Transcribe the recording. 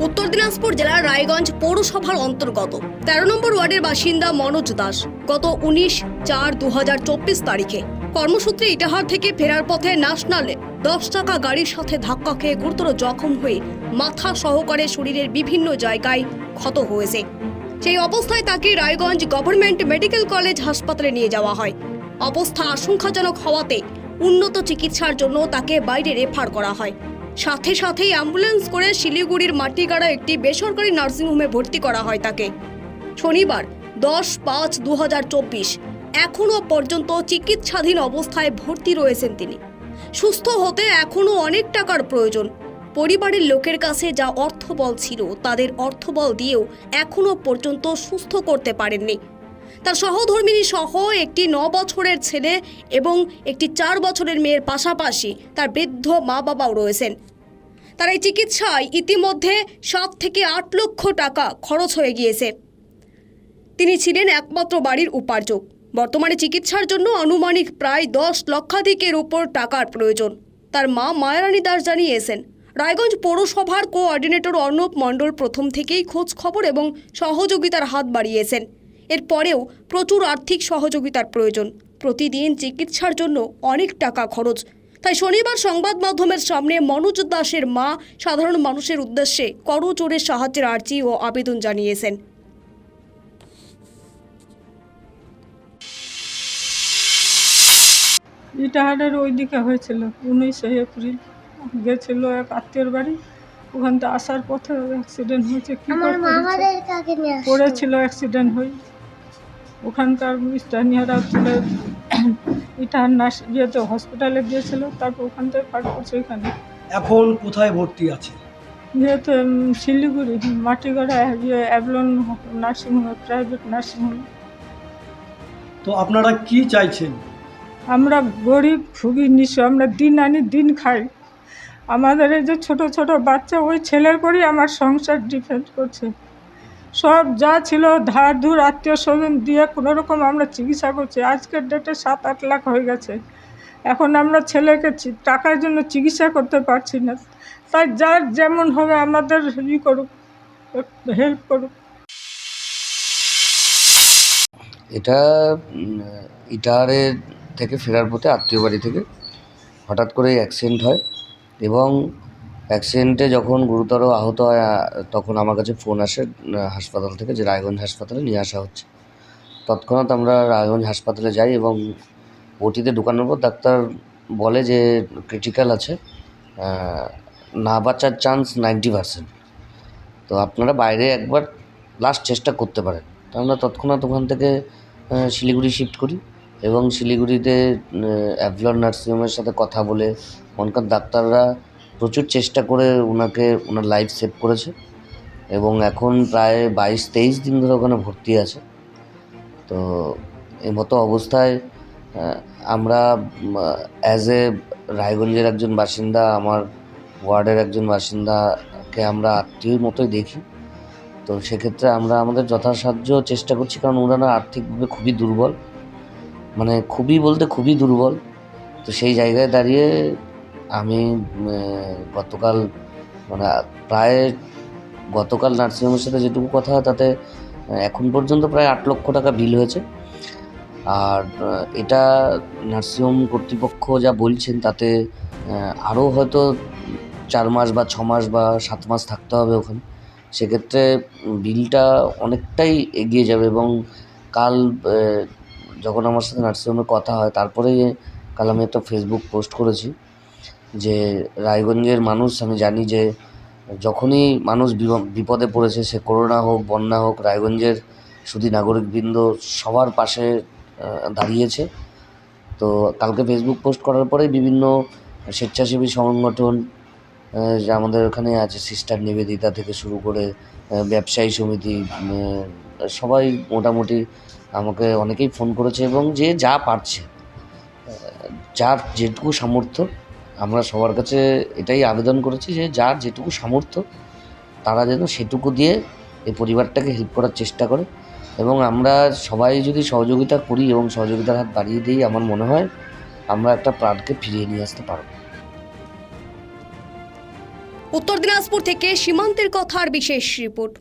উত্তর দিনাজপুর জেলার রায়গঞ্জ পৌরসভার অন্তর্গত ১৩ নম্বর ওয়ার্ডের বাসিন্দা মনোজ দাস গত ১৯/৪/২০২৪ তারিখে কর্মসূত্রে ইটাহার থেকে ফেরার পথে ন্যাশনালে ১০ চাকা গাড়ির সাথে ধাক্কা খেয়ে গুরুতর জখম হয়ে মাথা সহকারে শরীরের বিভিন্ন জায়গায় ক্ষত হয়েছে। সেই অবস্থায় তাকে রায়গঞ্জ গভর্নমেন্ট মেডিকেল কলেজ হাসপাতালে নিয়ে যাওয়া হয়। অবস্থা আশঙ্কাজনক হওয়াতে উন্নত চিকিৎসার জন্য তাকে বাইরে রেফার করা হয়। সাথে সাথেই অ্যাম্বুলেন্স করে শিলিগুড়ির মাটিগাড়া একটি বেসরকারি নার্সিংহোমে ভর্তি করা হয় তাকে। শনিবার ১০/৫/২০২৪ এখনও পর্যন্ত চিকিৎসাধীন অবস্থায় ভর্তি রয়েছেন তিনি। সুস্থ হতে এখনও অনেক টাকার প্রয়োজন। পরিবারের লোকের কাছে যা অর্থবল ছিল তাদের অর্থবল দিয়েও এখনও পর্যন্ত সুস্থ করতে পারেননি। তার সহধর্মিণী সহ একটি ৯ বছরের ছেলে এবং একটি ৪ বছরের মেয়ের পাশাপাশি তার বৃদ্ধ মা বাবাও রয়েছেন। তার এই চিকিৎসায় ইতিমধ্যে ৭ থেকে ৮ লক্ষ টাকা খরচ হয়ে গিয়েছে। তিনি ছিলেন একমাত্র বাড়ির উপার্জক। বর্তমানে চিকিৎসার জন্য আনুমানিক প্রায় ১০ লক্ষাধিকের উপর টাকার প্রয়োজন। তার মা মায়ারানী দাস জানিয়েছেন, রায়গঞ্জ পৌরসভার কোঅর্ডিনেটর অর্ণব মণ্ডল প্রথম থেকেই খোঁজ খবর এবং সহযোগিতার হাত বাড়িয়েছেন। এরপরেও প্রচুর আর্থিক সহযোগিতার প্রয়োজন। প্রতিদিন চিকিৎসার জন্য অনেক টাকা খরচ। তাই শনিবার সংবাদ মাধ্যমের সামনে মনোজ দাসের মা সাধারণ মানুষের উদ্দেশ্যে করজোড়ে সাহায্যের আর্জি ও আবেদন জানিয়েছেন। ইটাহারের ওইদিকে হয়েছিল ১৯শে এপ্রিল। গেছিল এক আত্মীয়র বাড়ি, ওখান থেকে আসার পথে অ্যাক্সিডেন্ট হয়েছে। কি পড়েছিল, অ্যাক্সিডেন্ট হয়ে ওখানকার স্থানীয়রা তুলে ইটাহার ইয়েতে হসপিটালে গিয়েছিল। তারপর ওখান থেকে ফাট করছে এখানে। এখন কোথায় ভর্তি আছে? যেহেতু Siliguri Matigara অ্যাভলন nursing home, private nursing home. তো আপনারা কি চাইছেন? আমরা গরিব খুবই নিঃস্ব, আমরা দিন আনি দিন খাই। আমাদের এই যে ছোট ছোট বাচ্চা, ওই ছেলের পরই আমার সংসার ডিপেন্ড করছে। সব যা ছিল ধার ধুর আত্মীয় স্বজন দিয়ে কোনোরকম আমরা চিকিৎসা করছি। আজকের ডেটে ৭-৮ লাখ হয়ে গেছে। এখন আমরা ছেলেকে টাকার জন্য চিকিৎসা করতে পারছি না। তাই যার যেমন হবে আমাদের করুক, হেল্প করুক। এটা ইটাহারের থেকে ফেরার পথে আত্মীয় বাড়ি থেকে হঠাৎ করে অ্যাক্সিডেন্ট হয় এবং অ্যাক্সিডেন্টে যখন গুরুতর আহত হয় তখন আমার কাছে ফোন আসে হাসপাতাল থেকে যে রায়গঞ্জ হাসপাতালে নিয়ে আসা হচ্ছে। তৎক্ষণাৎ আমরা রায়গঞ্জ হাসপাতালে যাই এবং ওটিতে ঢোকানোর পর ডাক্তার বলে যে ক্রিটিক্যাল আছে, না বাঁচার চান্স 90%। তো আপনারা বাইরে একবার লাস্ট চেষ্টা করতে পারেন। তো আমরা তৎক্ষণাৎ ওখান থেকে শিলিগুড়ি শিফট করি এবং শিলিগুড়িতে অ্যাভলন নার্সিংহোমের সাথে কথা বলে ওখানকার ডাক্তাররা প্রচুর চেষ্টা করে ওনার লাইফ সেভ করেছে এবং এখন প্রায় 22-23 দিন ধরে ওখানে ভর্তি আছে। তো এই মতো অবস্থায় আমরা অ্যাজ এ রায়গঞ্জের একজন বাসিন্দা, আমার ওয়ার্ডের একজন বাসিন্দাকে আমরা আত্মীয়র মতোই দেখি। তো সেক্ষেত্রে আমরা আমাদের যথাসাধ্য চেষ্টা করছি, কারণ ওনারা আর্থিকভাবে খুবই দুর্বল, মানে খুবই দুর্বল। তো সেই জায়গায় দাঁড়িয়ে আমি গতকাল নার্সিংহোমের সাথে যেটুকু কথা হয় তাতে এখন পর্যন্ত প্রায় ৮ লক্ষ টাকা বিল হয়েছে। আর এটা নার্সিংহোম কর্তৃপক্ষ যা বলছেন তাতে আরও হয়তো 4 মাস বা 6 মাস বা 7 মাস থাকতে হবে ওখানে। সেক্ষেত্রে বিলটা অনেকটাই এগিয়ে যাবে এবং কাল যখন আমার সাথে নার্সিংহোমে কথা হয় তারপরে কাল আমি একটা ফেসবুক পোস্ট করেছি যে রায়গঞ্জের মানুষ, আমি জানি যে যখনই মানুষ বিপদে পড়েছে, সে করোনা হোক বন্যা হোক, রায়গঞ্জের শুধু নাগরিকবৃন্দ সবার পাশে দাঁড়িয়েছে। তো কালকে ফেসবুক পোস্ট করার পরেই বিভিন্ন স্বেচ্ছাসেবী সংগঠন যে আমাদের ওখানে আছে, সিস্টার নিবেদিতা থেকে শুরু করে ব্যবসায়ী সমিতি, সবাই মোটামুটি আমাকে অনেকেই ফোন করেছে এবং যে যা পারছে, যার যেটুকু সামর্থ্য, আমরা সবার কাছে এটাই আবেদন করেছি যে যার যেটুকু সামর্থ্য তারা যেন সেটুকু দিয়ে এই পরিবারটাকে হেল্প করার চেষ্টা করে এবং আমরা সবাই যদি সহযোগিতা করি এবং সহযোগিতার হাত বাড়িয়ে দিই, আমার মনে হয় আমরা একটা প্রাণকে ফিরিয়ে নিয়ে আসতে পারব। উত্তর দিনাজপুর থেকে সীমান্তের কথার বিশেষ রিপোর্ট।